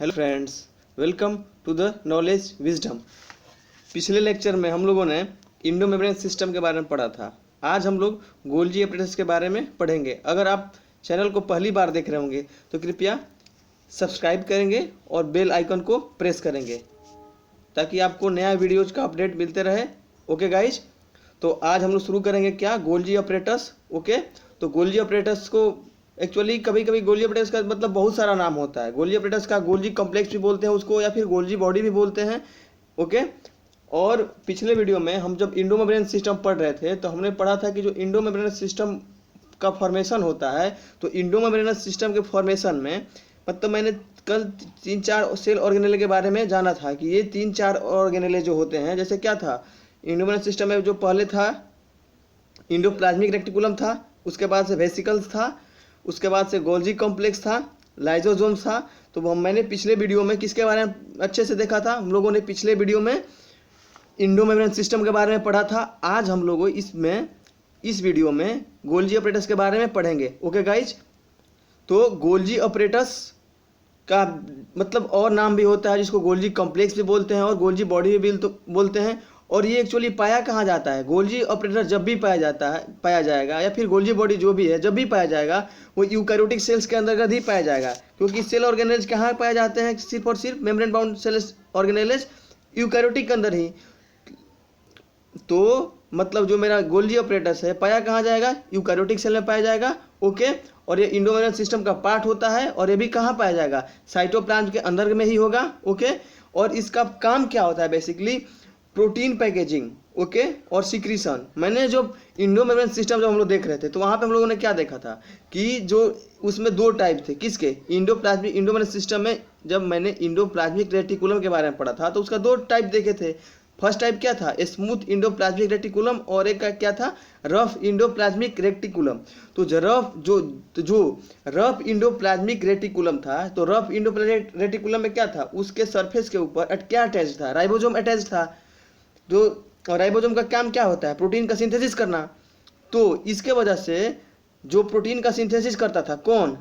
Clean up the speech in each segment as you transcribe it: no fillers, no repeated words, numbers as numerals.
Hello friends, welcome to the knowledge wisdom. पिछले lecture में हम लोगों ने इंडो मेम्ब्रेन सिस्टम के बारे में पढ़ा था। आज हम लोग गोल्जी एपरेटस के बारे में पढ़ेंगे। अगर आप चैनल को पहली बार देख रहे होंगे तो कृपया सब्सक्राइब करेंगे और बेल आइकन को प्रेस करेंगे ताकि आपको नया वीडियोज का अपडेट मिलते रहे। ओके गाइज, तो आज हम लोग शुरू करेंगे क्या, गोल्जी ऑपरेटस। ओके, तो गोल्जी ऑपरेटस को एक्चुअली कभी कभी गोल्जी ऑपरेटस का मतलब बहुत सारा नाम होता है। गोल्जी ऑपरेटस का गोल्जी कॉम्प्लेक्स भी बोलते हैं उसको, या फिर गोल्जी बॉडी भी बोलते हैं। ओके, और पिछले वीडियो में हम जब इंडो मेम्ब्रेन सिस्टम पढ़ रहे थे तो हमने पढ़ा था कि जो इंडो मेम्ब्रेन सिस्टम का फॉर्मेशन होता है, तो इंडो मेम्ब्रेन सिस्टम के फॉर्मेशन में मतलब मैंने कल 3-4 सेल ऑर्गेनेले के बारे में जाना था कि ये 3-4 ऑर्गेनेले जो होते हैं, जैसे क्या था इंडो मेम्ब्रेन सिस्टम में, जो पहले था इंडोप्लाज्मिक रेटिकुलम था, उसके बाद से वेसिकल्स था, उसके बाद से गोल्जी कॉम्प्लेक्स था, लाइजोसोम था। तो मैंने पिछले वीडियो में किसके बारे में अच्छे से देखा था, हम लोगों ने पिछले वीडियो में इंडो मेम्ब्रेन सिस्टम के बारे में पढ़ा था। आज हम लोग इस वीडियो में गोल्जी ऑपरेटस के बारे में पढ़ेंगे। ओके गाइज, तो गोल्जी ऑपरेटस का मतलब और नाम भी होता है जिसको गोल्जी कॉम्प्लेक्स भी बोलते हैं और गोल्जी बॉडी भी बोलते हैं। और ये एक्चुअली पाया कहाँ जाता है, गोल्जी ऑपरेटर जब भी पाया जाएगा या फिर गोल्जी बॉडी जो भी है जब भी पाया जाएगा वो यूकैरियोटिक सेल्स के अंतर्गत ही पाया जाएगा, क्योंकि सेल ऑर्गेनेल्स कहाँ पाए जाते हैं, सिर्फ और सिर्फ membrane bound cell organelles eukaryotic के अंदर ही। तो मतलब जो मेरा गोल्जी ऑपरेटस है पाया कहाँ जाएगा, यूकैरियोटिक सेल में पाया जाएगा। ओके, और ये इंडो मेम्ब्रेन सिस्टम का पार्ट होता है और ये भी कहाँ पाया जाएगा, साइटोप्लाज्म के अंदर में ही होगा। ओके, और इसका काम क्या होता है, बेसिकली प्रोटीन पैकेजिंग। ओके, और सिक्रीशन। मैंने जो इंडो मेम्ब्रेन सिस्टम जब हम लोग देख रहे थे तो वहाँ पे हम लोगों ने क्या देखा था कि जो उसमें 2 टाइप थे, किसके, इंडो मेम्ब्रेन सिस्टम में जब मैंने इंडोप्लाज्मिक रेटिकुलम के बारे में पढ़ा था तो उसका 2 टाइप देखे थे। फर्स्ट टाइप क्या था, स्मूथ इंडोप्लाज्मिक रेटिकुलम, और एक का क्या था, रफ इंडोप्लाज्मिक रेटिकुलम। तो जो रफ इंडोप्लाज्मिक रेटिकुलम था, तो रफ इंडोप्लाज्मिक रेटिकुलम में क्या था, उसके सरफेस के ऊपर क्या अटैच था, राइबोसोम अटैच था। जो राइबोसोम का काम क्या होता है, प्रोटीन का सिंथेसिस करना। तो इसके वजह से जो प्रोटीन का सिंथेसिस करता था कौन,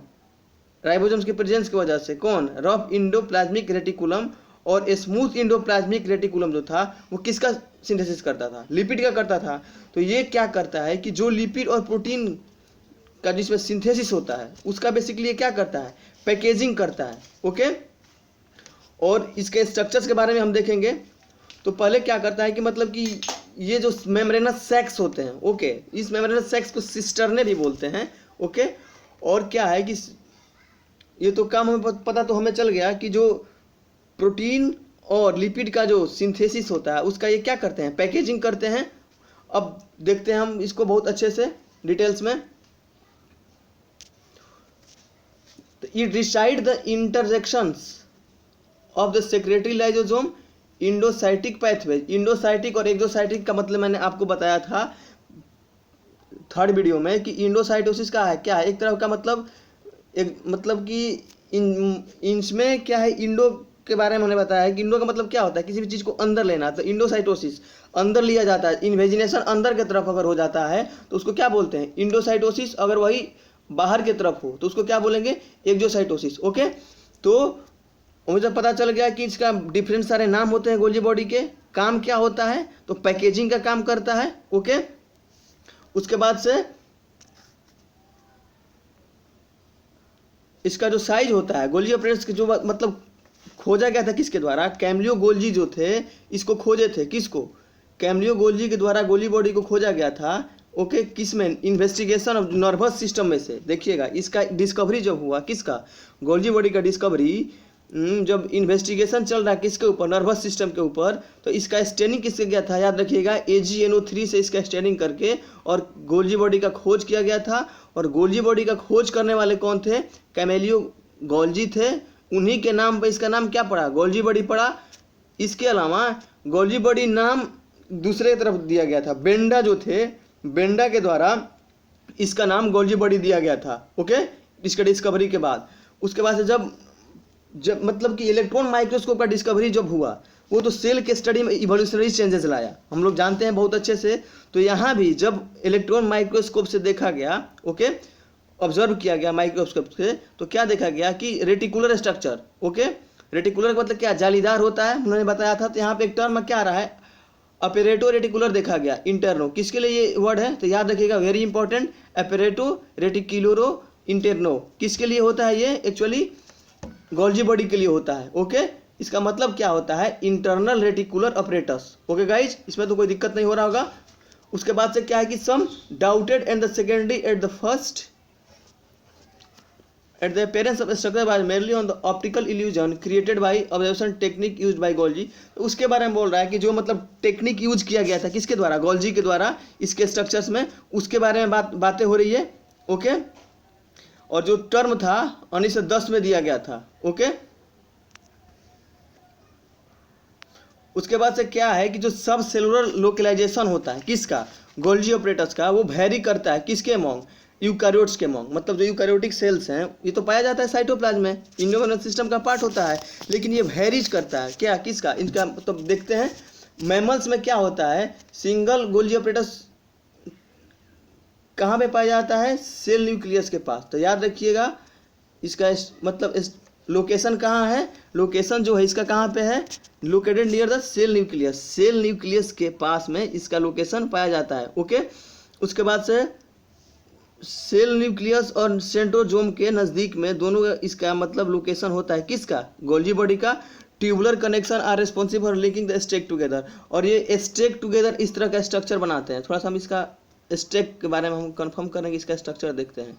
राइबोसोम्स की प्रेजेंस की वजह से कौन, रफ इंडोप्लाज्मिक रेटिकुलम। और स्मूथ इंडोप्लाज्मिक रेटिकुलम जो था वो किसका सिंथेसिस करता था, लिपिड का करता था। तो ये क्या करता है कि जो लिपिड और प्रोटीन का जिसमें सिंथेसिस होता है उसका बेसिकली ये क्या करता है, पैकेजिंग करता है। ओके, और इसके स्ट्रक्चर्स के बारे में हम देखेंगे। तो पहले क्या करता है कि मतलब कि ये जो मेम्ब्रेनस सैक्स होते हैं, ओके, इस मेम्ब्रेनस सैक्स को सिस्टर्ने भी बोलते हैं। ओके, और क्या है कि ये तो काम हमें पता तो हमें चल गया कि जो प्रोटीन और लिपिड का जो सिंथेसिस होता है उसका ये क्या करते हैं, पैकेजिंग करते हैं। अब देखते हैं हम इसको बहुत अच्छे से डिटेल्स में। It decide the interjections of the secretary lysosome endocytic pathway. Endocytic और एक्सोसाइटिक का मतलब मैंने आपको बताया था थर्ड वीडियो में कि इंडोसाइटोसिस का है क्या है, एक तरह का मतलब कि इसमें क्या है, इंडो के बारे में हमने बताया है कि इंडो का मतलब क्या होता है, किसी भी चीज़ को अंदर लेना। तो इंडोसाइटोसिस अंदर लिया जाता है, इन्वेजिनेशन अंदर की तरफ अगर हो जाता है तो उसको क्या बोलते हैं, इंडोसाइटोसिस। अगर वही बाहर की तरफ हो तो उसको क्या बोलेंगे, एक्सोसाइटोसिस। ओके, तो मुझे पता चल गया कि इसका डिफरेंट सारे नाम होते हैं गोल्जी बॉडी के। काम क्या होता है, तो पैकेजिंग का काम करता है। ओके, उसके बाद से इसका जो साइज होता है गोल्जी ऑपरेटस के, जो मतलब खोजा गया था किसके द्वारा, कैम्लियो गोल्जी जो थे इसको खोजे थे, किसको, कैम्लियो गोल्जी के द्वारा गोल्जी बॉडी को खोजा गया था। ओके, किस में, इन्वेस्टिगेशन ऑफ नर्वस सिस्टम में से। देखिएगा इसका डिस्कवरी जब हुआ, किसका, गोल्जी बॉडी का डिस्कवरी जब इन्वेस्टिगेशन चल रहा है किसके ऊपर, नर्वस सिस्टम के ऊपर, तो इसका स्टेनिंग किससे गया था, याद रखिएगा, AGNO3 से इसका स्टेनिंग करके और गोल्जी बॉडी का खोज किया गया था। और गोल्जी बॉडी का खोज करने वाले कौन थे, कैमेलियो गोल्जी थे। उन्हीं के नाम पर इसका नाम क्या पड़ा, गोल्जी बॉडी पड़ा। इसके अलावा गोल्जी बॉडी नाम दूसरे तरफ दिया गया था, बेंडा जो थे, बेंडा के द्वारा इसका नाम गोल्जी बॉडी दिया गया था। ओके, इसके डिस्कवरी के बाद, उसके बाद से जब मतलब कि इलेक्ट्रॉन माइक्रोस्कोप का डिस्कवरी जब हुआ, वो तो सेल के स्टडी में इवोल्यूशनरी चेंजेस लाया, हम लोग जानते हैं बहुत अच्छे से। तो यहाँ भी जब इलेक्ट्रॉन माइक्रोस्कोप से देखा गया, ओके, ऑब्जर्व किया गया माइक्रोस्कोप से, तो क्या देखा गया कि रेटिकुलर स्ट्रक्चर, ओके, रेटिकुलर का मतलब क्या, जालीदार होता है, उन्होंने बताया था। तो यहाँ पे एक टर्म क्या आ रहा है, अपरेटो रेटिकुलर देखा गया, इंटरनो, किसके लिए ये वर्ड है, तो याद रखिएगा, वेरी इंपॉर्टेंट, अपरेटो रेटिकुलरो इंटरनो, किसके लिए होता है ये, एक्चुअली गोल्जी बॉडी के लिए होता है। ओके, इसका मतलब क्या होता है, internal reticular apparatus. Okay guys, इसमें तो कोई दिक्कत नहीं हो रहा होगा। उसके बाद से क्या है कि some doubted and the secondary at the first at the appearance of a structure was merely on the optical illusion created by observation technique used by Golgi। तो उसके बारे में बोल रहा है कि जो मतलब टेक्निक यूज किया गया था किसके द्वारा, गोल्जी के द्वारा इसके स्ट्रक्चर्स में, उसके बारे में बातें हो रही है। ओके, और जो टर्म था 1910 में दिया गया था। ओके, उसके बाद से क्या है कि जो सब सेलुलर लोकलाइजेशन होता है किसका, गोल्जी ऑपरेटर्स का, वो वेरी करता है किसके अमॉन्ग, यूकैरियोट्स के अमॉन्ग, मतलब जो यूकैरियोटिक सेल्स हैं ये तो पाया जाता है साइटोप्लाज्म में, इम्यून सिस्टम का पार्ट होता है, लेकिन ये वेरीज करता है क्या, किसका, इनका। तो देखते हैं मैमल्स में क्या होता है, सिंगल गोल्जी ऑपरेटर्स कहाँ पे पाया जाता है, सेल न्यूक्लियस के पास। तो याद रखिएगा इसका मतलब लोकेशन कहाँ है, लोकेशन जो है इसका कहाँ पे है, located near the cell nucleus, cell nucleus के पास में इसका लोकेशन पाया जाता है। ओके, उसके बाद से सेल न्यूक्लियस और सेंट्रोजोम के नज़दीक में दोनों इसका मतलब लोकेशन होता है किसका, गोल्जी बॉडी का। Tubular connection are responsible for linking the stack together, और ये स्टेक टुगेदर इस तरह का स्ट्रक्चर बनाते हैं। थोड़ा सा हम इसका स्टेक के बारे में हम कंफर्म करेंगे, इसका स्ट्रक्चर देखते हैं।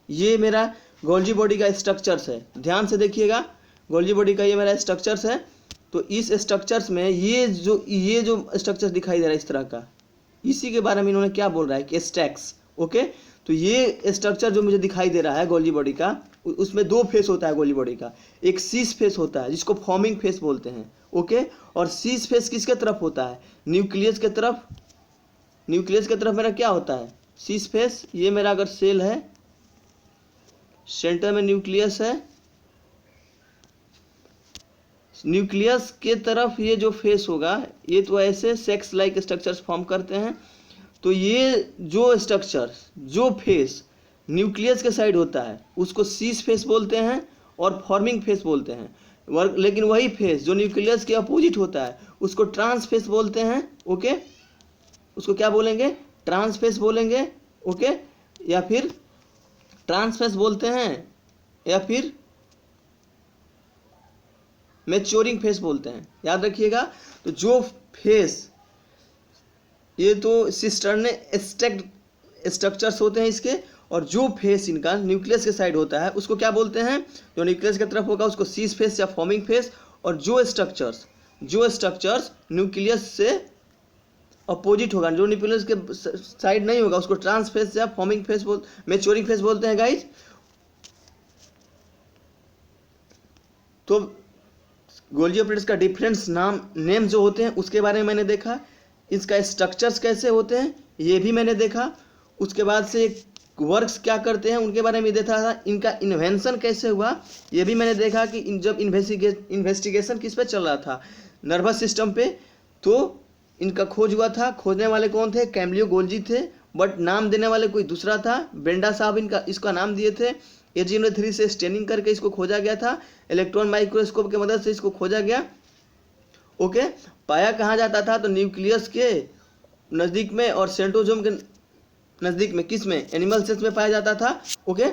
ये मेरा गोल्जी बॉडी का स्ट्रक्चर्स है, ध्यान से देखिएगा, गोल्जी बॉडी का ये मेरा स्ट्रक्चर्स है। तो इस स्ट्रक्चर्स में ये जो स्ट्रक्चर दिखाई दे रहा है इस तरह का, इसी के बारे में इन्होंने क्या बोल रहा है कि स्टैक्स। ओके, तो ये स्ट्रक्चर जो मुझे दिखाई दे रहा है गोल्जी बॉडी का, उसमें दो फेस होता है गोल्जी बॉडी का, एक सीस फेस होता है जिसको फॉर्मिंग फेस बोलते हैं। ओके, और सीस फेस किसके तरफ होता है, न्यूक्लियस के तरफ। न्यूक्लियस के तरफ मेरा क्या होता है, सीस फेस। ये मेरा अगर सेल है, सेंटर में न्यूक्लियस है, न्यूक्लियस के तरफ ये जो फेस होगा, ये तो ऐसे सेक्स लाइक स्ट्रक्चर्स फॉर्म करते हैं। तो ये जो स्ट्रक्चर, जो फेस न्यूक्लियस के साइड होता है उसको सीस फेस बोलते हैं और फॉर्मिंग फेस बोलते हैं। लेकिन वही फेस जो न्यूक्लियस के अपोजिट होता है उसको ट्रांस फेस बोलते हैं। ओके, उसको क्या बोलेंगे, ट्रांस फेस बोलेंगे। ओके, या फिर ट्रांस फेस बोलते हैं, या फिर मैच्योरिंग फेस बोलते हैं। याद रखिएगा, तो जो फेस, ये तो सिस्टर्ने स्टैक्ड स्ट्रक्चर्स होते हैं इसके, और जो फेस इनका न्यूक्लियस के साइड होता है उसको क्या बोलते हैं, जो न्यूक्लियस की तरफ होगा उसको सीस फेस या फॉर्मिंग फेस, और जो स्ट्रक्चर्स न्यूक्लियस से अपोजिट होगा, जो न्यूक्लियस के साइड नहीं होगा उसको ट्रांस फेस या फॉर्मिंग फेस मैच्योरिंग फेस बोलते हैं गाइज। तो गोल्जी ऑपरेटर्स का डिफरेंस नेम जो होते हैं उसके बारे में मैंने देखा, इसका स्ट्रक्चर्स कैसे होते हैं ये भी मैंने देखा, उसके बाद से वर्क्स क्या करते हैं उनके बारे में देखा था, इनका इन्वेंशन कैसे हुआ ये भी मैंने देखा कि जब इन्वेस्टिगेशन किस पे चल रहा था, नर्वस सिस्टम पे, तो इनका खोज हुआ था। खोजने वाले कौन थे, कैम्लियो गोल्जी थे, बट नाम देने वाले कोई दूसरा था, ब्रेंडा साहब इसका नाम दिए थे। 1803 से स्टेनिंग करके इसको खोजा गया था, इलेक्ट्रॉन माइक्रोस्कोप की मदद से इसको खोजा गया। ओके, पाया कहाँ जाता था, तो न्यूक्लियस के नज़दीक में और सेंट्रोजोम के नज़दीक में, किस में, एनिमल सेल्स में पाया जाता था। ओके,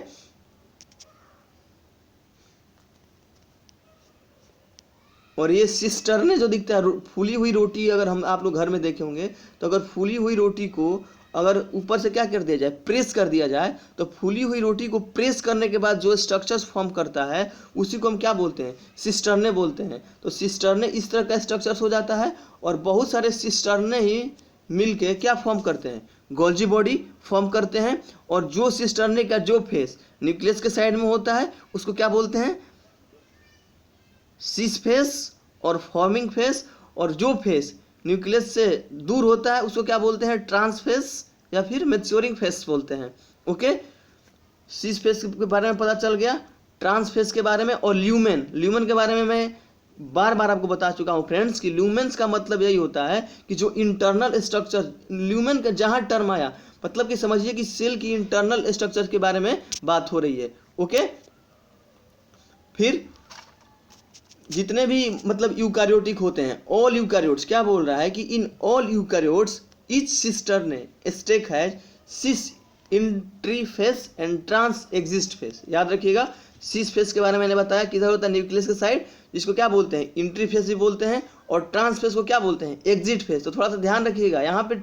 और ये सिस्टर्ने जो दिखता है, फूली हुई रोटी, अगर आप लोग घर में देखे होंगे तो अगर फूली हुई रोटी को अगर ऊपर से क्या कर दिया जाए, प्रेस कर दिया जाए, तो फूली हुई रोटी को प्रेस करने के बाद जो स्ट्रक्चर्स फॉर्म करता है उसी को हम क्या बोलते हैं, सिस्टर्ने बोलते हैं। तो सिस्टर्ने इस तरह का स्ट्रक्चर्स हो जाता है, और बहुत सारे सिस्टर्ने ही मिलके क्या फॉर्म करते हैं, गोल्जी बॉडी फॉर्म करते हैं। और जो सिस्टर्ने का जो फेस न्यूक्लियस के साइड में होता है उसको क्या बोलते हैं, सीस फेस और फॉर्मिंग फेस, और जो फेस न्यूक्लियस से दूर होता है उसको क्या बोलते हैं, ट्रांस फेस या फिर मैच्योरिंग फेस बोलते हैं। ओके, सीस फेस के बारे में पता चल गया, ट्रांस फेस के बारे में, और ल्यूमेन के बारे में मैं बार बार आपको बता चुका हूँ फ्रेंड्स कि ल्यूमेंस का मतलब यही होता है कि जो इंटरनल स्ट्रक्चर, ल्यूमेन का जहाँ टर्म आया मतलब कि समझिए कि सेल की इंटरनल स्ट्रक्चर के बारे में बात हो रही है। ओके, फिर जितने भी मतलब यूकारियोटिक होते हैं, ऑल यूकारियोट्स, क्या बोल रहा है कि in all eukaryotes each cisternal stack has cis entry face and trans exist face. याद रखिएगा, सिस फेस के बारे में मैंने बताया किधर होता है, न्यूक्लियस के साइड, जिसको क्या बोलते हैं, इंट्री फेस भी बोलते हैं, और ट्रांस फेस को क्या बोलते हैं, एग्जिट फेस। तो थोड़ा सा ध्यान रखिएगा, यहाँ पे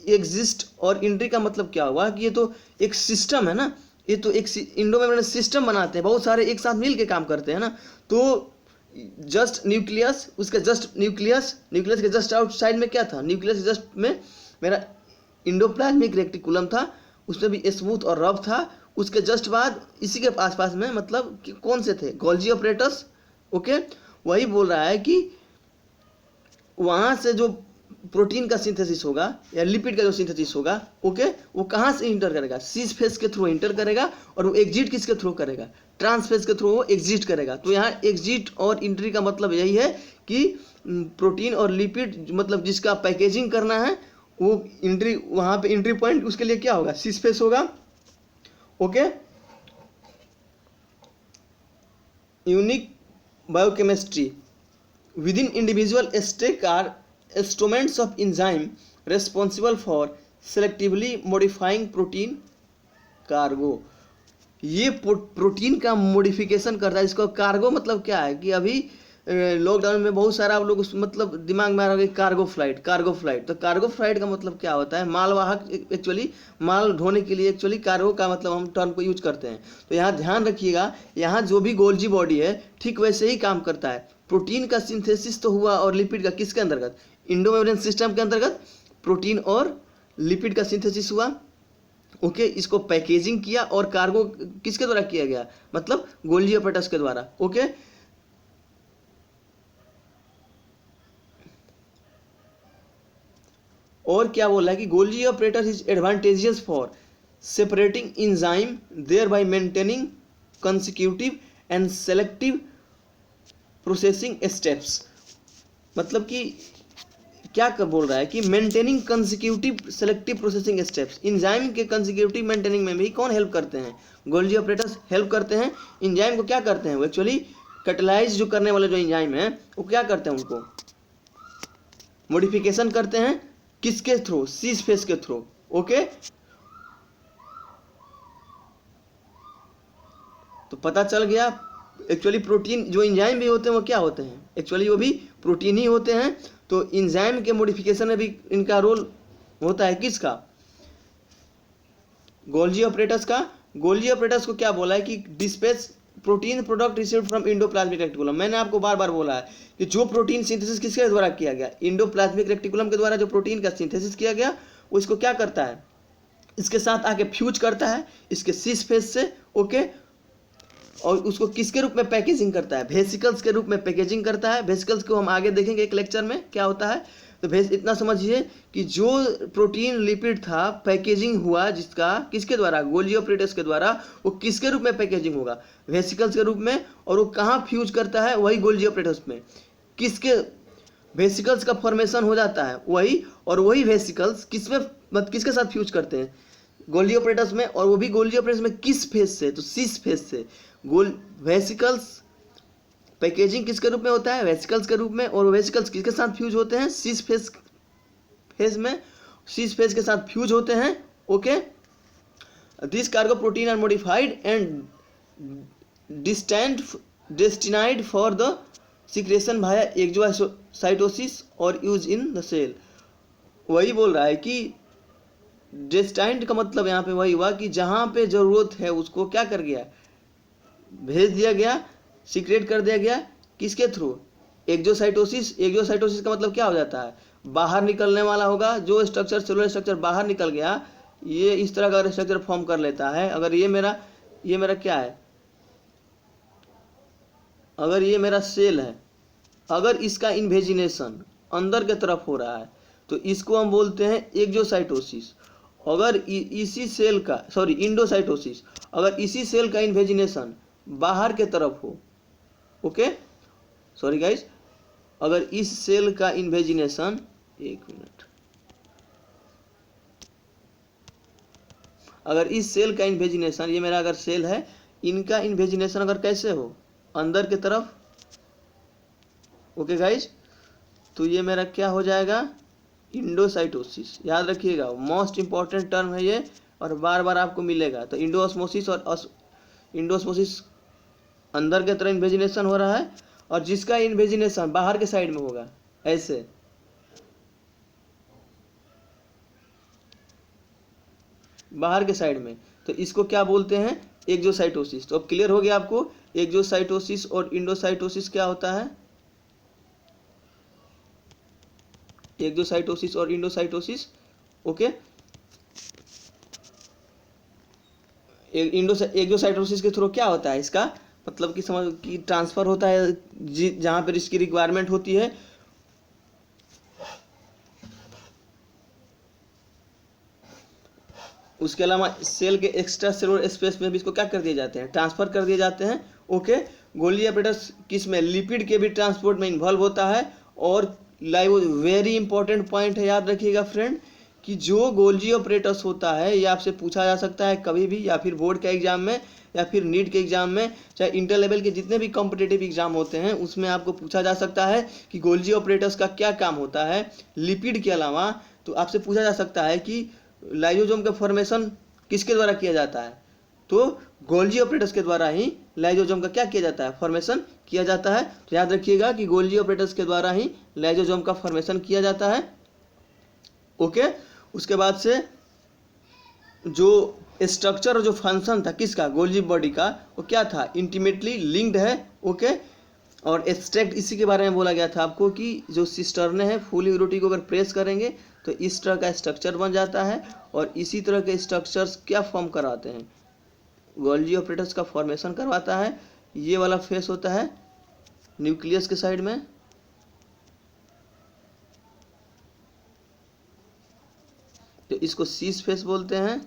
एग्जिस्ट और इंट्री का मतलब क्या हुआ कि ये तो एक सिस्टम है ना, ये तो एक इंडोमेम्ब्रेन सिस्टम बनाते हैं, बहुत सारे एक साथ मिल के काम करते हैं ना। तो जस्ट न्यूक्लियस, उसके जस्ट न्यूक्लियस के जस्ट आउटसाइड में क्या था, न्यूक्लियस के जस्ट में मेरा इंडोप्लाज्मिक रेटिकुलम था, उसमें भी स्मूथ और रफ था। उसके जस्ट बाद इसी के आसपास में मतलब कि कौन से थे, गोल्जी ऑपरेटर्स। ओके, वही बोल रहा है कि वहाँ से जो प्रोटीन का सिंथेसिस होगा या लिपिड का जो सिंथेसिस होगा, ओके, वो कहाँ से इंटर करेगा, सिस फेस के थ्रू इंटर करेगा, और वो एग्जिट किसके थ्रू करेगा, ट्रांस फेस के थ्रू वो एग्जिट करेगा। तो यहाँ एग्जिट और इंट्री का मतलब यही है कि प्रोटीन और लिपिड मतलब जिसका पैकेजिंग करना है वो इंट्री, वहाँ पे इंट्री पॉइंट उसके लिए क्या होगा, सिस फेस होगा। Okay, unique biochemistry within individual stack are stomachs of enzyme responsible for selectively modifying protein cargo। ये प्रोटीन का मॉडिफिकेशन करता है, इसको कार्गो मतलब क्या है कि अभी लॉकडाउन में बहुत सारा आप लोग मतलब दिमाग में आ रहा है कार्गो फ्लाइट। तो कार्गो फ्लाइट का मतलब क्या होता है, मालवाहक, एक्चुअली माल ढोने के लिए एक्चुअली कार्गो का मतलब हम टर्म को यूज करते हैं। तो यहाँ ध्यान रखिएगा, यहाँ जो भी गोल्जी बॉडी है ठीक वैसे ही काम करता है। प्रोटीन का सिंथेसिस तो हुआ और लिपिड का किसके अंतर्गत, इंडोमेम्ब्रेन सिस्टम के अंतर्गत प्रोटीन और लिपिड का सिंथेसिस हुआ। ओके, इसको पैकेजिंग किया और कार्गो किसके द्वारा किया गया, मतलब गोल्जी ऑपरेटर्स के द्वारा। ओके, और क्या बोला है कि Golgi operator is advantageous for separating enzyme thereby maintaining consecutive and selective processing steps. मतलब कि क्या कर बोल रहा है कि maintaining consecutive selective processing steps, enzyme के कंसिक्यूटिव मेंटेनिंग में भी कौन हेल्प करते हैं, गोल्जी ऑपरेटर्स हेल्प करते हैं। इंजाइम को क्या करते हैं, वो एक्चुअली कैटेलाइज जो करने वाले जो इंजाइम है वो क्या करते हैं, उनको मॉडिफिकेशन करते हैं, किसके थ्रू, सिस फेस के थ्रू। ओके, तो पता चल गया एक्चुअली प्रोटीन जो इंजाइम भी होते हैं वो क्या होते हैं, एक्चुअली वो भी प्रोटीन ही होते हैं। तो इंजाइम के मॉडिफिकेशन में भी इनका रोल होता है, किसका, गोल्जी ऑपरेटर्स का। गोल्जी ऑपरेटर्स को क्या बोला है कि dispatch protein product received from endoplasmic reticulum. मैंने आपको बार बार बोला है कि जो प्रोटीन सिंथेसिस किसके द्वारा किया गया, इंडोप्लाज्मिक रेटिकुलम के द्वारा जो प्रोटीन का सिंथेसिस किया गया वो इसको क्या करता है, इसके साथ आके फ्यूज करता है इसके सिस फेस से। ओके, और उसको किसके रूप में पैकेजिंग करता है, वेसिकल्स के रूप में पैकेजिंग करता है। वेसिकल्स को हम आगे देखेंगे एक लेक्चर में क्या होता है। तो इतना समझिए कि जो प्रोटीन लिपिड था पैकेजिंग हुआ जिसका किसके द्वारा, गोल्जी ऑपरेटर्स के द्वारा, वो किसके रूप में पैकेजिंग होगा, वेसिकल्स के रूप में। और वो कहाँ फ्यूज करता है, वही गोल्जी ऑपरेटर्स में, किसके वेसिकल्स का फॉर्मेशन हो जाता है वही, और वही वेसिकल्स किसमें मतलब किसके साथ फ्यूज करते हैं, गोल्जी ऑपरेटर्स में। और वो भी गोल्जी ऑपरेटर्स में किस फेज से, तो सिस फेज से। गोल वेसिकल्स पैकेजिंग किसके रूप में होता है, वेसिकल्स के रूप में, और वेसिकल्स किसके साथ फ्यूज होते हैं, सिस फेज में, सिस फेज के साथ फ्यूज होते हैं। Okay, this cargo protein are modified and destined for the secretion via exocytosis और यूज इन द सेल। वही बोल रहा है कि डेस्टाइंड का मतलब यहाँ पे वही हुआ कि जहाँ पे जरूरत है उसको क्या कर गया, भेज दिया गया, सीक्रेट कर दिया गया, किसके थ्रू, एक्सोसाइटोसिस। एक्सोसाइटोसिस का मतलब क्या हो जाता है, बाहर निकलने वाला होगा, जो स्ट्रक्चर सेलुलर स्ट्रक्चर बाहर निकल गया, ये इस तरह का स्ट्रक्चर फॉर्म कर लेता है। अगर ये मेरा क्या है, अगर ये मेरा सेल है, अगर इसका इन्वेजिनेशन अंदर के तरफ हो रहा है तो इसको हम बोलते हैं एक्सोसाइटोसिस। अगर इसी सेल का इंडोसाइटोसिस, अगर इसी सेल का इन्वेजिनेशन बाहर के तरफ हो, ओके सॉरी गाइस, अगर इस सेल का इन्वेजिनेशन, एक मिनट, अगर इस सेल का इन्वेजिनेशन, ये मेरा अगर सेल है, इनका इन्वेजिनेशन अगर कैसे हो, अंदर की तरफ। ओके गाइज, तो ये मेरा क्या हो जाएगा, इंडोसाइटोसिस। याद रखिएगा, मोस्ट इंपॉर्टेंट टर्म है ये और बार बार आपको मिलेगा। तो इंडोऑस्मोसिस और इंडोऑस्मोसिस अंदर के तरफ इन्वेजिनेशन हो रहा है, और जिसका इन्वेजिनेशन बाहर के साइड में होगा, ऐसे बाहर के साइड में, तो इसको क्या बोलते हैं, एक्सोसाइटोसिस। तो अब क्लियर हो गया आपको एक्सोसाइटोसिस और इंडोसाइटोसिस क्या होता है। एक्सोसाइटोसिस और इंडोसाइटोसिस। ओके, एक्सोसाइटोसिस के थ्रू क्या होता है, इसका मतलब कि समझ कि ट्रांसफर होता है जहां पर इसकी रिक्वायरमेंट होती है। उसके अलावा सेल के एक्स्ट्रा सेलुलर स्पेस में भी इसको क्या कर दिए जाते हैं, ट्रांसफर कर दिए जाते हैं। ओके, गोल्गी एपरेटस किस में, लिपिड के भी ट्रांसपोर्ट में इन्वॉल्व होता है। और लाइव वेरी इंपॉर्टेंट पॉइंट है, याद रखिएगा फ्रेंड, कि जो गोल्गी ऑपरेटस होता है ये आपसे पूछा जा सकता है कभी भी, या फिर बोर्ड के एग्जाम में, या फिर नीट के एग्जाम में, चाहे इंटर लेवल के जितने भी कॉम्पिटेटिव एग्जाम होते हैं उसमें आपको पूछा जा सकता है कि गोल्गी ऑपरेटस का क्या काम होता है लिपिड के अलावा। तो आपसे पूछा जा सकता है कि लाइसोसोम का फॉर्मेशन किसके द्वारा किया जाता है, तो गोल्गी ऑपरेटस के द्वारा ही लाइसोसोम का क्या किया जाता है, फॉर्मेशन किया जाता है। तो याद रखिएगा कि गोल्गी ऑपरेटस के द्वारा ही लाइसोसोम का फॉर्मेशन किया जाता है। ओके, उसके बाद से जो स्ट्रक्चर और जो फंक्शन था किसका, गोल्गी बॉडी का, वो क्या था, इंटीमेटली लिंक्ड है। ओके, और एक्सट्रैक्ट इसी के बारे में बोला गया था आपको कि जो सिस्टर्ने हैं फुल यूरोटी को अगर प्रेस करेंगे तो इस तरह का स्ट्रक्चर बन जाता है, और इसी तरह के स्ट्रक्चर्स क्या फॉर्म कराते हैं, गोल्गी ऑपरेटस का फॉर्मेशन करवाता है। ये वाला फेस होता है न्यूक्लियस के साइड में, तो इसको सीस फेस बोलते हैं।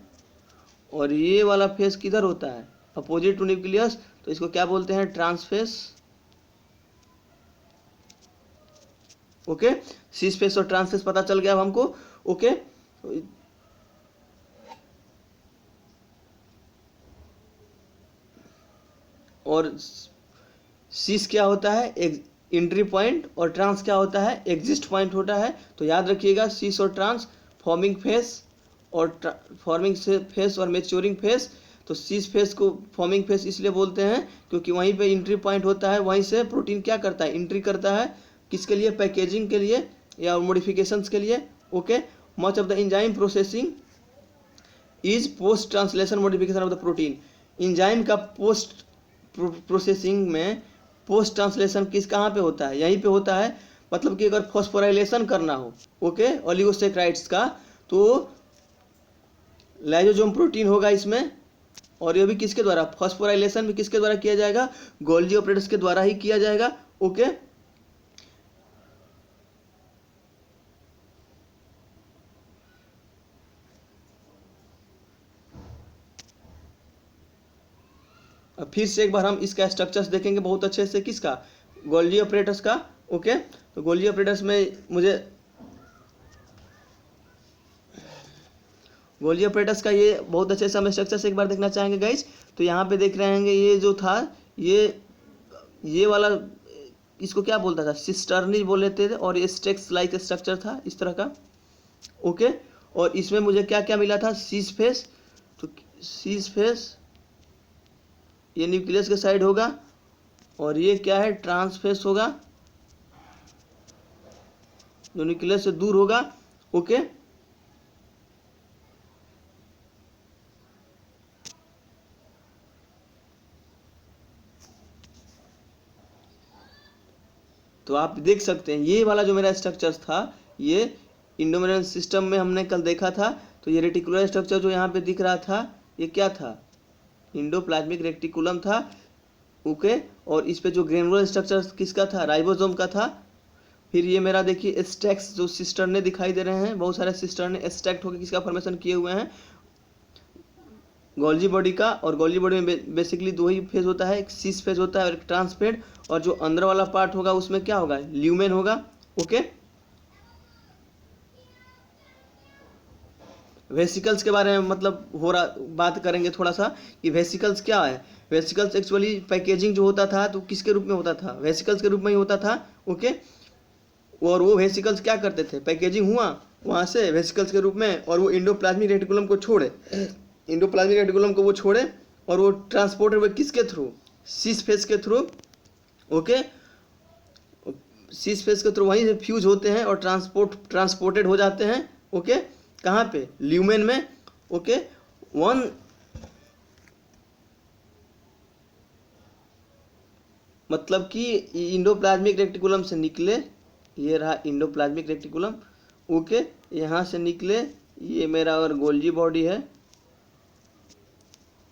और ये वाला फेस किधर होता है, अपोजिट टू न्यूक्लियस, तो इसको क्या बोलते हैं, ट्रांसफेस। ओके, सीस फेस और ट्रांसफेस पता चल गया अब हमको। ओके, और सीस क्या होता है, एंट्री पॉइंट, और ट्रांस क्या होता है, एग्जिस्ट पॉइंट होता है। तो याद रखिएगा, सीस और ट्रांस फॉर्मिंग फेस और फॉर्मिंग फेस और मैच्योरिंग फेस। तो सीस फेस को फॉर्मिंग फेस इसलिए बोलते हैं क्योंकि वहीं पे एंट्री पॉइंट होता है, वहीं से प्रोटीन क्या करता है, एंट्री करता है, किसके लिए, पैकेजिंग के लिए या मॉडिफिकेशंस के लिए। Okay, much of the enzyme processing is post translation modification of the protein. Enzyme का पोस्ट प्रोसेसिंग में पोस्ट ट्रांसलेशन किस कहाँ पे होता है, यहीं पे होता है। मतलब कि अगर फॉस्फोराइलेशन करना हो, ओके, ओलिगोसैकेराइड्स का, तो लाइसोसोम प्रोटीन होगा इसमें, और ये भी किसके द्वारा, फॉस्फोराइलेशन भी किसके द्वारा किया जाएगा, गोल्गी ऑपरेटस के द्वारा ही किया जाएगा। ओके, अब फिर से एक बार हम इसका स्ट्रक्चर्स देखेंगे बहुत अच्छे से, किसका, गोल्गी ऑपरेटस का। ओके, तो गोल्गी ऑपरेटस में मुझे गोल्गी ऑपरेटस का ये बहुत अच्छे से हम स्ट्रक्चर से एक बार देखना चाहेंगे गाइज। तो यहाँ पे देख रहे हैं ये जो था, ये वाला इसको क्या बोलता था, सिस्टर्नी बोल लेते थे, और ये स्टेक्स लाइक स्ट्रक्चर था इस तरह का। ओके, और इसमें मुझे क्या क्या मिला था, सीस फेस। तो सीस फेस ये न्यूक्लियस के साइड होगा, और ये क्या है, ट्रांसफेस होगा, जो न्यूक्लियस से दूर होगा। ओके, तो आप देख सकते हैं ये वाला जो मेरा स्ट्रक्चर था, ये इंडोमेरियन सिस्टम में हमने कल देखा था। तो ये रेटिकुलर स्ट्रक्चर जो यहाँ पे दिख रहा था, ये क्या था, इंडोप्लाज्मिक रेटिकुलम था। ओके, और इस पे जो ग्रेनुलर स्ट्रक्चर किसका था, राइबोसोम का था। फिर ये मेरा देखिए स्टैक्स जो सिस्टर्ने दिखाई दे रहे हैं, बहुत सारे सिस्टर्ने स्टैक्ट होकर किसका फॉर्मेशन किए हुए हैं, गोल्गी बॉडी का। और गोल्गी बॉडी में बेसिकली दो ही फेज होता है, एक सीस फेज होता है और एक ट्रांसफेड, और जो अंदर वाला पार्ट होगा उसमें क्या होगा, ल्यूमेन होगा। ओके, वेसिकल्स के बारे में मतलब बात करेंगे थोड़ा सा कि वेसिकल्स क्या है। वेसिकल्स एक्चुअली पैकेजिंग जो होता था तो किसके रूप में होता था, वेसिकल्स के रूप में ही होता था। ओके, और वो वेसिकल्स क्या करते थे, पैकेजिंग हुआ वहाँ से वेसिकल्स के रूप में, और वो इंडोप्लाज्मिक रेटिकुलम को छोड़े, इंडोप्लाज्मिक रेटिकुलम को वो छोड़े और वो ट्रांसपोर्टेड हुए किसके थ्रू, सिस फेस के थ्रू। ओके, सिस फेस के थ्रू वहीं से फ्यूज होते हैं और ट्रांसपोर्टेड हो जाते हैं। ओके, कहाँ पे, ल्यूमेन में। ओके, वन मतलब कि इंडोप्लाज्मिक रेटिकुलम से निकले, ये रहा इंडोप्लाज्मिक रेटिकुलम। ओके, यहाँ से निकले, ये मेरा और गोल्जी बॉडी है।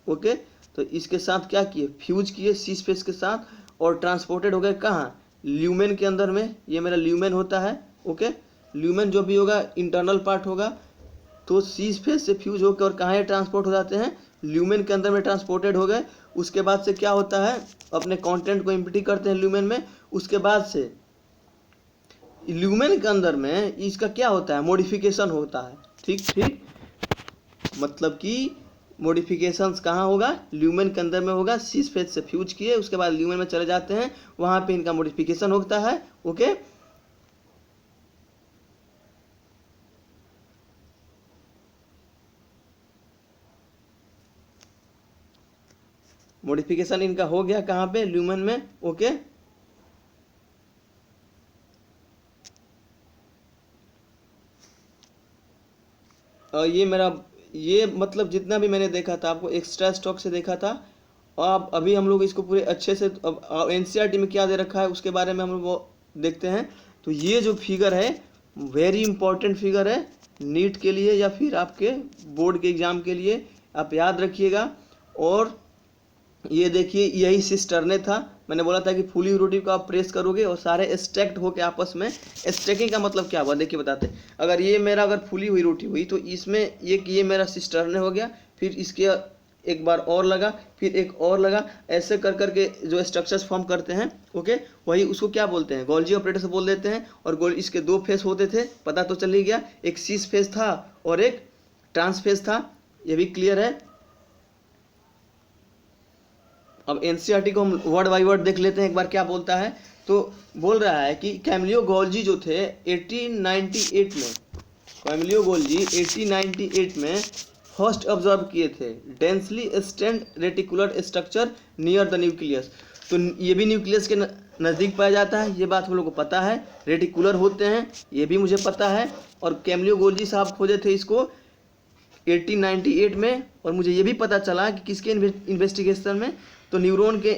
ओके, तो इसके साथ क्या किए, फ्यूज किए सिस फेस के साथ और ट्रांसपोर्टेड हो गए कहाँ, ल्यूमेन के अंदर में। ये मेरा ल्यूमेन होता है। ओके, ल्यूमेन जो भी होगा इंटरनल पार्ट होगा, तो सिस फेस से फ्यूज होकर और कहाँ ट्रांसपोर्ट हो जाते हैं, ल्यूमेन के अंदर में ट्रांसपोर्टेड हो गए। उसके बाद से क्या होता है, अपने कंटेंट को इम्पिटी करते हैं ल्यूमेन में। उसके बाद से ल्यूमेन के अंदर में इसका क्या होता है, मॉडिफिकेशन होता है। ठीक, मतलब कि मॉडिफिकेशंस कहाँ होगा, ल्यूमेन के अंदर में होगा। सिस फेस से फ्यूज किए, उसके बाद ल्यूमेन में चले जाते हैं, वहाँ पे इनका मॉडिफिकेशन होता है। ओके, मॉडिफिकेशन इनका हो गया कहाँ पे, ल्यूमेन में। ओके, ये मेरा, ये मतलब जितना भी मैंने देखा था आपको एक्स्ट्रा स्टॉक से देखा था। अब अभी हम लोग इसको पूरे अच्छे से, अब एनसीईआरटी में क्या दे रखा है उसके बारे में हम लोग वो देखते हैं। तो ये जो फिगर है वेरी इंपॉर्टेंट फिगर है नीट के लिए या फिर आपके बोर्ड के एग्जाम के लिए, आप याद रखिएगा। और ये देखिए यही सिस्टर्ने था, मैंने बोला था कि फुली रोटी को आप प्रेस करोगे और सारे स्टैक्ड होके आपस में, स्टैकिंग का मतलब क्या हुआ देखिए बताते हैं। अगर ये मेरा अगर फुली हुई रोटी हुई तो इसमें ये मेरा सिस्टर्ने हो गया, फिर इसके एक बार और लगा, फिर एक और लगा, ऐसे कर करके जो स्ट्रक्चर्स फॉर्म करते हैं। ओके, वही उसको क्या बोलते हैं, गोल्जी ऑपरेटर बोल देते हैं। और इसके दो फेस होते थे, पता तो चल ही गया, एक सिस फेस था और एक ट्रांस फेस था, ये भी क्लियर है। अब एनसीईआरटी को हम वर्ड बाय वर्ड देख लेते हैं एक बार क्या बोलता है। तो बोल रहा है कि कैमिलियो गोल्जी जो थे 1898 में, कैमिलियो गोल्जी 1898 में फर्स्ट ऑब्जर्व किए थे densely stand reticular structure near the nucleus. तो ये भी न्यूक्लियस के नज़दीक पाया जाता है, ये बात हम लोग को पता है। रेटिकुलर होते हैं ये भी मुझे पता है। और कैमिलियो गोल्जी साहब खोजे थे इसको 1898 में, और मुझे ये भी पता चला कि किसके इन्वेस्टिगेशन में, तो न्यूरॉन के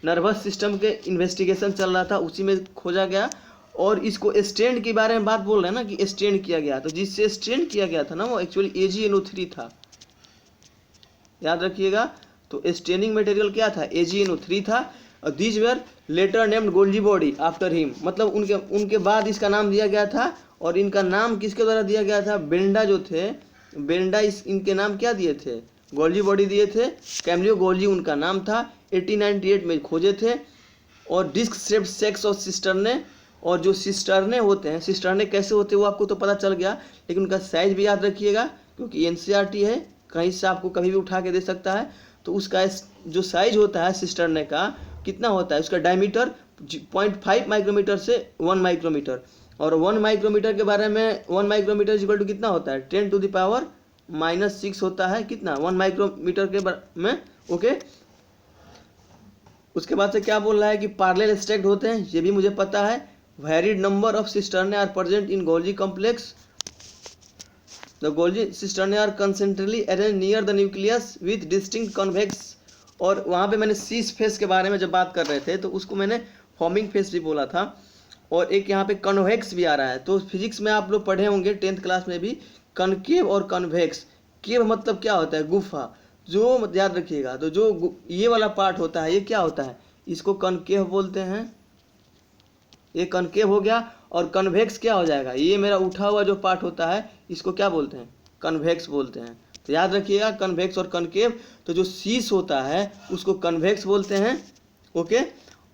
नर्वस सिस्टम के इन्वेस्टिगेशन चल रहा था, उसी में खोजा गया। और इसको स्टेंड के बारे में बात बोल रहे हैं ना कि स्टेंड किया गया, तो जिससे स्टेंड किया गया था ना वो एक्चुअली AgNO3 था, याद रखिएगा। तो स्टेनिंग मटेरियल क्या था, AgNO3 था। This were later named Golgi body after him, मतलब उनके बाद इसका नाम दिया गया था। और इनका नाम किसके द्वारा दिया गया था, बेंडा जो थे, बेंडा इनके नाम क्या दिए थे, गोल्जी बॉडी दिए थे। कैमिलियो गोल्जी उनका नाम था, 1898 में खोजे थे। और डिस्क शेप्ड सेक्स और सिस्टर्ने, और जो सिस्टर्ने होते हैं, सिस्टर्ने कैसे होते हैं वो आपको तो पता चल गया, लेकिन उनका साइज भी याद रखिएगा क्योंकि एनसीईआरटी है, कहीं से आपको कभी भी उठा के दे सकता है। तो उसका जो साइज होता है सिस्टर्ने का कितना होता है, उसका डायमीटर 0.5 माइक्रोमीटर से 1 माइक्रोमीटर। और 1 माइक्रोमीटर के बारे में, 1 माइक्रोमीटर इक्वल टू कितना होता है, 10⁻⁻⁶ होता है, कितना 1 माइक्रोमीटर के बारे में। ओके, उसके बाद से क्या बोल रहा है कि पैरेलल स्टैक्ड होते हैं, ये भी मुझे पता है। Varied number of cisternae are present in Golgi complex, the Golgi cisternae are concentrically arrange near the nucleus with distinct convex. और वहाँ पे मैंने सिस फेस के बारे में जब बात कर रहे थे तो उसको मैंने फॉर्मिंग फेस भी बोला था, और एक यहाँ पे कन्वेक्स भी आ रहा है। तो फिजिक्स में आप लोग पढ़े होंगे 10th क्लास में भी, कनकेव और कन्वेक्स। केव मतलब क्या होता है, गुफा, जो याद रखिएगा। तो जो ये वाला पार्ट होता है ये क्या होता है, इसको कनकेव बोलते हैं, ये कनकेव हो गया। और कन्वेक्स क्या हो जाएगा, ये मेरा उठा हुआ जो पार्ट होता है इसको क्या बोलते हैं, कन्वेक्स बोलते हैं। तो याद रखिएगा कन्वेक्स और कनकेव। तो जो शीश होता है उसको कन्वेक्स बोलते हैं। ओके,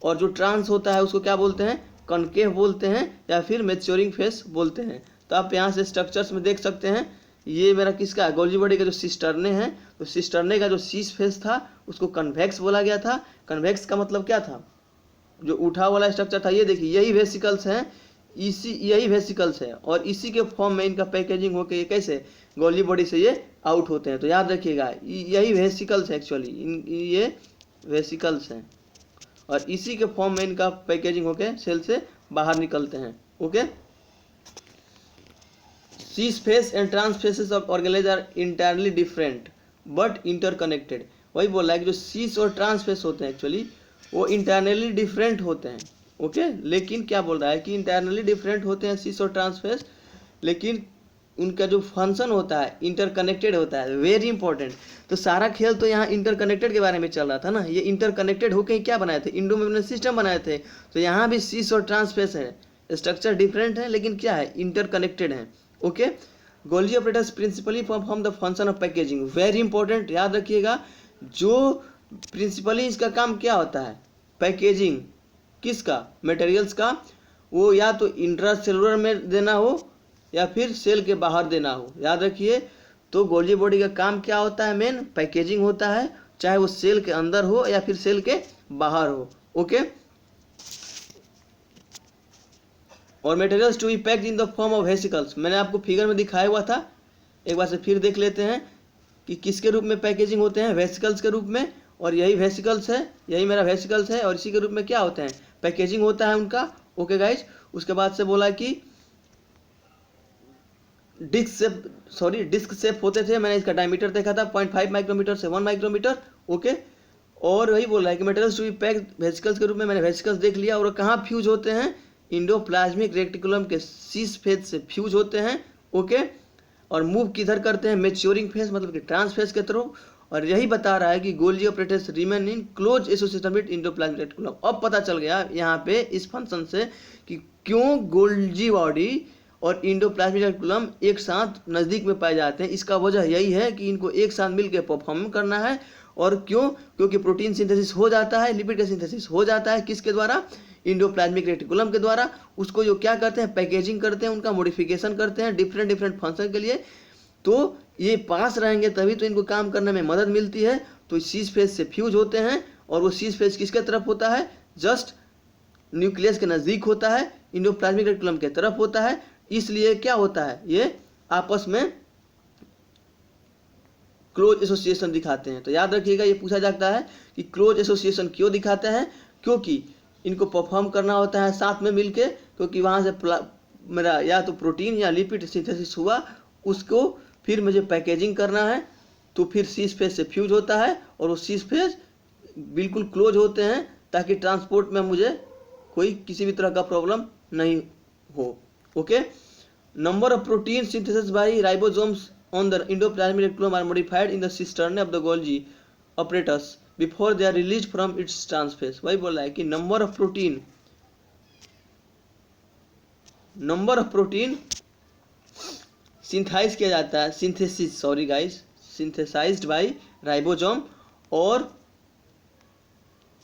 और जो ट्रांस होता है उसको क्या बोलते हैं, कनकेव बोलते हैं, या फिर मैच्योरिंग फेस बोलते हैं। तो आप यहाँ से स्ट्रक्चर्स में देख सकते हैं ये मेरा किसका है, गोल्जी बॉडी का जो सिस्टर्ने है, तो सिस्टर्ने का जो शीश फेस था उसको कन्वेक्स बोला गया था। कन्वेक्स का मतलब क्या था, जो उठा वाला स्ट्रक्चर था। ये देखिए यही वेसिकल्स हैं, इसी यही वेसिकल्स है और इसी के फॉर्म में इनका पैकेजिंग होकर ये कैसे गोल्जी बॉडी से ये आउट होते हैं। तो याद रखिएगा यही वेसिकल्स है एक्चुअली, ये वेसिकल्स हैं और इसी के फॉर्म में इनका पैकेजिंग होकर सेल से बाहर निकलते हैं। Okay, cis face and trans faces of organize are entirely different but interconnected. वही बोल रहा है कि जो शीश और ट्रांस फेस होते हैं एक्चुअली वो इंटरनली डिफरेंट होते हैं। ओके, लेकिन क्या बोल रहा है कि इंटरनली डिफरेंट होते हैं शीश और ट्रांस फेस, लेकिन उनका जो फंक्शन होता है इंटरकनेक्टेड होता है। Very important. तो सारा खेल तो यहाँ इंटरकनेक्टेड के बारे में चल रहा था ना, ये इंटरकनेक्टेड होकर क्या बनाए थे, इंडो मेम्ब्रेन सिस्टम बनाए थे। तो यहाँ भी शीश और ट्रांस फेस है, स्ट्रक्चर डिफरेंट है लेकिन क्या है, इंटरकनेक्टेड है। Okay, Golgi operators principally perform the function of packaging. Very important, याद रखिएगा, जो प्रिंसिपली इसका काम क्या होता है, पैकेजिंग किसका, मटेरियल्स का, वो या तो इंट्रासेलुलर में देना हो या फिर सेल के बाहर देना हो। याद रखिए, तो गोल्जी बॉडी का काम क्या होता है, मेन पैकेजिंग होता है, चाहे वो सेल के अंदर हो या फिर सेल के बाहर हो। ओके, और materials to be packed in the form of vesicles, मैंने आपको फिगर में दिखाया हुआ था, एक बार से फिर देख लेते हैं कि किसके रूप में पैकेजिंग होते हैं, वेसिकल्स के रूप में। और यही वेसिकल्स है, यही मेरा वेसिकल्स है और इसी के रूप में क्या होते हैं, पैकेजिंग होता है उनका। ओके गाइज, उसके बाद से बोला कि डिस्क शेप होते थे। मैंने इसका डायमीटर देखा था 0.5 माइक्रोमीटर से 1 माइक्रोमीटर। ओके, और वही बोल रहा है कि materials to be packed vesicles के रूप में मैंने वेसिकल्स देख लिया। और कहाँ फ्यूज होते हैं, इंडोप्लाज्मिक रेटिकुलम के शीश फेज से फ्यूज होते हैं। ओके, और मूव किधर करते हैं, मैच्योरिंग फेज मतलब कि ट्रांस फेज के थ्रू। और यही बता रहा है कि Golgi operators remain in close association with endoplasmic reticulum. अब पता चल गया यहाँ पे इस फंक्शन से कि क्यों गोल्जी बॉडी और इंडोप्लाज्मिक रेटिकुलम एक साथ नज़दीक में पाए जाते हैं। इसका वजह यही है कि इनको एक साथ मिलकर परफॉर्म करना है। और क्यों, क्योंकि प्रोटीन सिंथेसिस हो जाता है, लिपिड का सिंथेसिस हो जाता है, किसके द्वारा, इंडोप्लाज्मिक रेटिकुलम के द्वारा। उसको जो क्या करते हैं, पैकेजिंग करते हैं, उनका मॉडिफिकेशन करते हैं डिफरेंट फंक्शन के लिए। तो ये पास रहेंगे तभी तो इनको काम करने में मदद मिलती है। तो शीश फेज से फ्यूज होते हैं और वो शीश फेज किसके तरफ होता है, जस्ट न्यूक्लियस के नज़दीक होता है, इंडोप्लाज्मिक रेटिकुलम के तरफ होता है। इसलिए क्या होता है, ये आपस में क्लोज एसोसिएशन दिखाते हैं। तो याद रखिएगा, ये पूछा जाता है कि क्लोज एसोसिएशन क्यों दिखाते हैं, क्योंकि इनको परफॉर्म करना होता है साथ में मिलके, क्योंकि वहाँ से मेरा या तो प्रोटीन या लिपिड सिंथेसिस हुआ, उसको फिर मुझे पैकेजिंग करना है। तो फिर शीश फेज से फ्यूज होता है और वो शीश फेज बिल्कुल क्लोज होते हैं ताकि ट्रांसपोर्ट में मुझे कोई किसी भी तरह का प्रॉब्लम नहीं हो। Okay, number of protein synthesis by ribosomes on the endoplasmic reticulum are modified in the cisternae of the Golgi apparatus before they are released from its transphase। वही बोल रहा है कि नंबर ऑफ प्रोटीन सिंथाइज किया जाता है, सिंथेसाइज्ड बाय राइबोसोम, और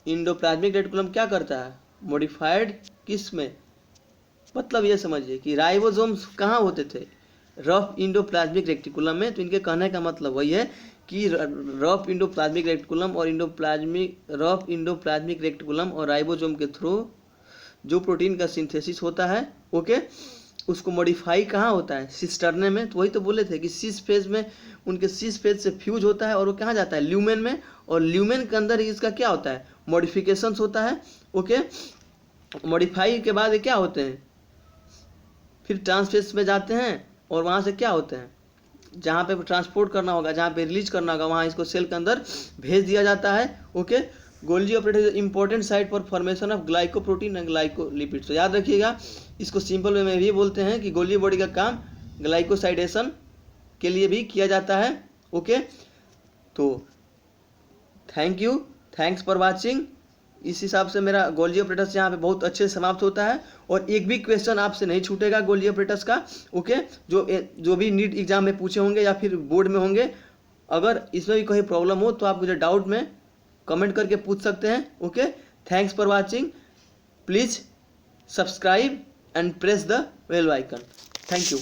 endoplasmic reticulum क्या करता है, मॉडिफाइड किस में, मतलब ये समझिए कि राइबोसोम्स कहाँ होते थे, रफ इंडोप्लाज्मिक रेटिकुलम में। तो इनके कहने का मतलब वही है कि रफ इंडोप्लाज्मिक रेटिकुलम और राइबोसोम के थ्रू जो प्रोटीन का सिंथेसिस होता है, ओके, उसको मॉडिफाई कहाँ होता है, सिस्टर्ने में। तो वही तो बोले थे कि शीश फेज में उनके शीश फेज से फ्यूज होता है और वो कहाँ जाता है, ल्यूमेन में। और ल्यूमेन के अंदर इसका क्या होता है, मॉडिफिकेशंस होता है। ओके, मॉडिफाई के बाद क्या होते हैं, फिर ट्रांसफेज में जाते हैं और वहाँ से क्या होते हैं, जहाँ पे ट्रांसपोर्ट करना होगा, जहाँ पे रिलीज करना होगा, वहाँ इसको सेल के अंदर भेज दिया जाता है। Okay, Golgi operator is important site for formation of glycoprotein and glycolipids. तो याद रखिएगा, इसको सिंपल वे में भी बोलते हैं कि गोल्जी बॉडी का काम ग्लाइकोसाइडेशन के लिए भी किया जाता है। ओके, तो थैंक्स फॉर वाचिंग। इस हिसाब से मेरा गोल्जी ऑपरेटर्स यहाँ पे बहुत अच्छे से समाप्त होता है और एक भी क्वेश्चन आपसे नहीं छूटेगा गोल्जी ऑपरेटर्स का। ओके, जो भी नीट एग्जाम में पूछे होंगे या फिर बोर्ड में होंगे, अगर इसमें भी कोई प्रॉब्लम हो तो आप मुझे डाउट में कमेंट करके पूछ सकते हैं। Okay, thanks for watching. Please subscribe and press the bell icon. Thank you.